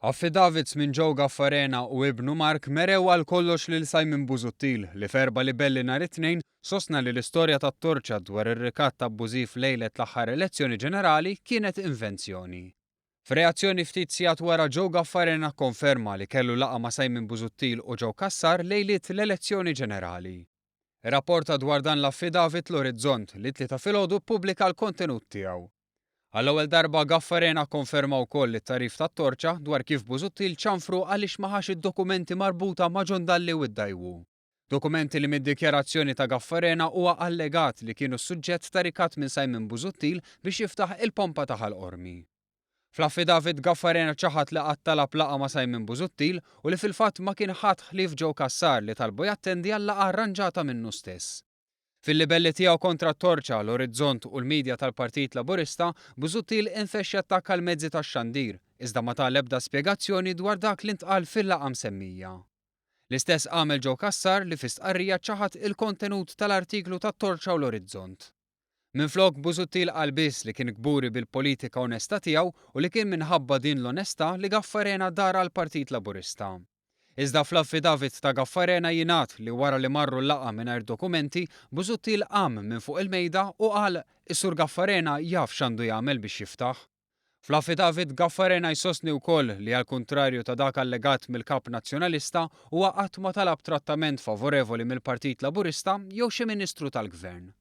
Affidavits minn Joe Gaffarena u ibnu Mark merew għal kollox lil Simon Busuttil li ferba libelli nhar it-tnejn sostna li l-istorja tat-torċa dwar ir-rikatt abbużiv lejlet l-aħħar elezzjoni ġenerali kienet invenzjoni. F'reazzjoni ftit sigħat wara Joe Gaffarena konferma li kellu laqa ma' Simon Busuttil u Joe Cassar lejliet l-elezzjoni ġenerali. Rapporta dwar dan l-affidavit l-Orizzont li tlieta filgħodu ppubblika l-kontenut tiegħu. Għall-ewwel darba Gaffarena konferma wkoll it-tarif tat-torċa dwar kif Busuttil ċanfru għaliex ma ħax id-dokumenti marbuta ma' John Dalli u ddajwu. Dokumenti li mid-dikjarazzjoni ta' Gaffarena huwa allegat li kienu suġġett ta' rikatt minn Simon Busuttil biex jiftaħ il-pompa ta' ħal-qormi. Fl-affidavit Gaffarena ċaħat li qatt talab laqa ma' Simon Busuttil u li fil-fatt ma kien ħadd ħlief Joe Cassar li talbu jattendi għal laqgħa arranġata minnu stess. Fil-libelli tiegħu kontra t-torċa l-Orizzont u l-midja tal-Partit Laburista, Busuttil infexxa attakka l-mezzi tax-xandir, iżda ma tal ebda spjegazzjoni dwar dak li ntqal fil-laqgħa msemmija. L-istess għamel Joe Cassar li fi stqarrija ċaħat il-kontenut tal-artiklu tat-torċa u l-Orizzont. Minflok Busuttil qal biss li kien kburi bil-politika onesta tiegħu u li kien minħabba din l-onesta li Gaffarena dar għall-Partit Laburista. Iżda fl-affidavit ta' Gaffarena jingħad li wara li marru l-laqgħa mingħajr dokumenti, Busuttil qam minn fuq il-mejda u qal is-Sur Gaffarena jaf x'għandu jagħmel biex jiftaħ. Fl-affidavit Gaffarena jsostni wkoll li għall kuntrarju ta' dak allegat mill-Kap Nazzjonalista huwa qatt ma talab trattament favorevoli mill-Partit Laburista jew xi Ministru tal-Gvern.